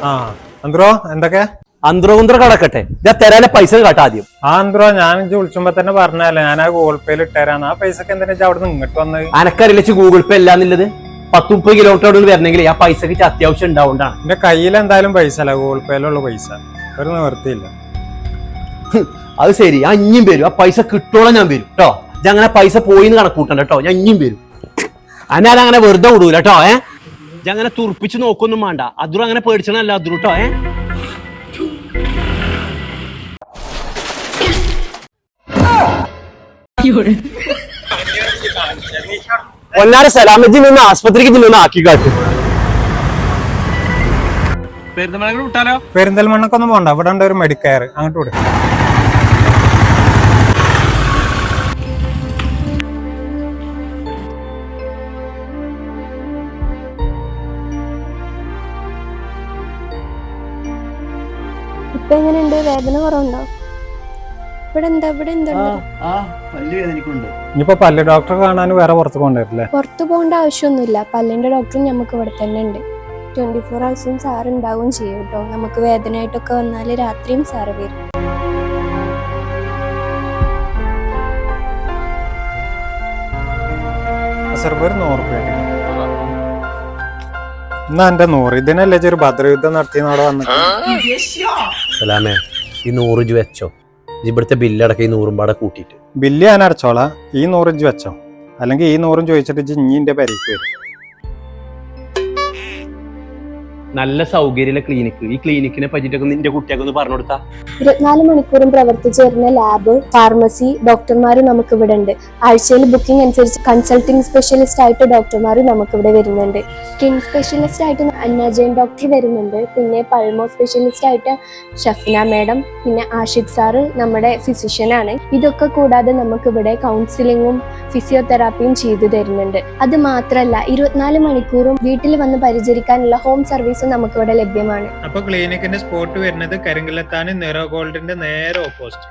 ആ അന്ത്രോ എന്തൊക്കെ അന്ത്രോന്തര കടക്കട്ടെ ഞാൻ തരാനെ പൈസ കാട്ടാ ആദ്യം. അന്ത്രോ ഞാൻ വിളിച്ചുമ്പോ തന്നെ പറഞ്ഞല്ലേ ഞാൻ ആ ഗൂഗിൾ പേയിൽ ഇട്ടുതരാന്ന്. ആ പൈസക്ക് എന്തിനാ അവിടെ നിന്ന് ഇങ്ങോട്ട് വന്നത്? അനക്കറിയില്ല ഗൂഗിൾ പേ അല്ലാന്നുള്ളത്. 10-30 കിലോമീറ്റർ വരണമെങ്കിൽ ആ പൈസക്ക് അത്യാവശ്യം ഉണ്ടാവുകൊണ്ടാണ്. എന്റെ കയ്യിൽ എന്തായാലും പൈസ അല്ല, ഗൂഗിൾ പേയിലുള്ള പൈസ ഒരു നിവൃത്തിയില്ല. അത് ശരി, ഞാൻ ഇനിയും വരും. ആ പൈസ കിട്ടോളം ഞാൻ വരും കേട്ടോ. ഞാൻ അങ്ങനെ പൈസ പോയിന്ന് കണക്കൂട്ടണ്ട കേട്ടോ. ഞാൻ ഇനിയും വരും. അങ്ങനെ വെറുതെ വിടൂല കേട്ടോ. ഞാൻ അങ്ങനെ തുറപ്പിച്ച് നോക്കൊന്നും വേണ്ട. അദ്രു അങ്ങനെ പേടിച്ചണല്ല അദ്രു കേട്ടോ. ഒന്നാരെ സലാമത്തിൽ നിന്ന് ആസ്പത്രിക്ക് നിന്ന് ആക്കി കാട്ടും. പെരിന്തൽമണ്ണക്കൊന്നും പോണ്ട, ഇവിടെ ഉണ്ട് ഒരു മെഡിക്കയർ, അങ്ങോട്ട് വിടും. ഇപ്പൊ എങ്ങനെയുണ്ട്? വേദന കുറവുണ്ടോ? ഇനിയിപ്പോ പല്ല് ഡോക്ടറെ കാണാൻ വേറെ പുറത്ത് പോകണ്ടല്ലേ? പുറത്തു പോകേണ്ട ആവശ്യമൊന്നുമില്ല. പല്ലിന്റെ ഡോക്ടറും നമുക്ക് ഇവിടെ തന്നെ ഉണ്ട്. 24 hours സാർ ഉണ്ടാവുകയും ചെയ്യും കേട്ടോ. നമുക്ക് വേദനയായിട്ടൊക്കെ വന്നാല് രാത്രിയും സാറ് വരും. എന്നാ എന്റെ 100 ഇതിനല്ലേ ഒരു ഭദ്രയുദ്ധം നടത്തിയെന്നവിടെ വന്നിട്ട്. സലാമേ, ഈ 100 രൂപ വെച്ചോ. ഇവിടുത്തെ ബില്ലടക്കം ഈ 100 പാടെ കൂട്ടിയിട്ട്. ബില്ല് ഞാൻ അടച്ചോളാം. ഈ 100 വെച്ചോ, അല്ലെങ്കിൽ ഈ 100 ചോദിച്ചിട്ട് ഇഞ്ഞിന്റെ പരിക്ക് വരും. നല്ല സൗകര്യമുള്ള ക്ലിനിക്ക്. ഈ ക്ലിനിക്കിനെ പറ്റിട്ടൊക്കെ നിന്റെ കുട്ടിയൊക്കെ ഒന്ന് പറഞ്ഞു കൊടുത്താ. 24 മണിക്കൂറും പ്രവർത്തിച്ചു വരുന്ന ലാബ്, ഫാർമസി, ഡോക്ടർമാർ നമുക്ക് ഇവിടെ ഉണ്ട്. ആഴ്ചയിൽ ബുക്കിംഗ് അനുസരിച്ച് കൺസൾട്ടിംഗ് സ്പെഷ്യലിസ്റ്റ് ആയിട്ട് ഡോക്ടർമാർ നമുക്ക് ഇവിടെ വരുന്നുണ്ട്. സ്കിൻ സ്പെഷ്യലിസ്റ്റ് ആയിട്ട് അന്ന ജെയിൻ ഡോക്ടർ വരുന്നുണ്ട്. പിന്നെ പൾമോ സ്പെഷ്യലിസ്റ്റ് ആയിട്ട് ഷഫ്ന മാഡം, പിന്നെ ആഷിഖ് സാറ് നമ്മുടെ ഫിസിഷ്യനാണ്. ഇതൊക്കെ കൂടാതെ നമുക്ക് ഇവിടെ കൗൺസിലിങ്ങും ഫിസിയോതെറാപ്പിയും ചെയ്തു തരുന്നുണ്ട്. അത് മാത്രമല്ല 24 മണിക്കൂറും വീട്ടിൽ വന്ന് പരിചരിക്കാനുള്ള ഹോം സർവീസ് നമുക്ക് ഇവിടെ ലഭ്യമാണ്. അപ്പൊ ക്ലിനിക്കിന്റെ സ്പോട്ട് വരുന്നത് കരിങ്കല്ലത്താന് നിറോ ഗോൾഡിന്റെ നേരെ ഓപ്പോസിറ്റ്.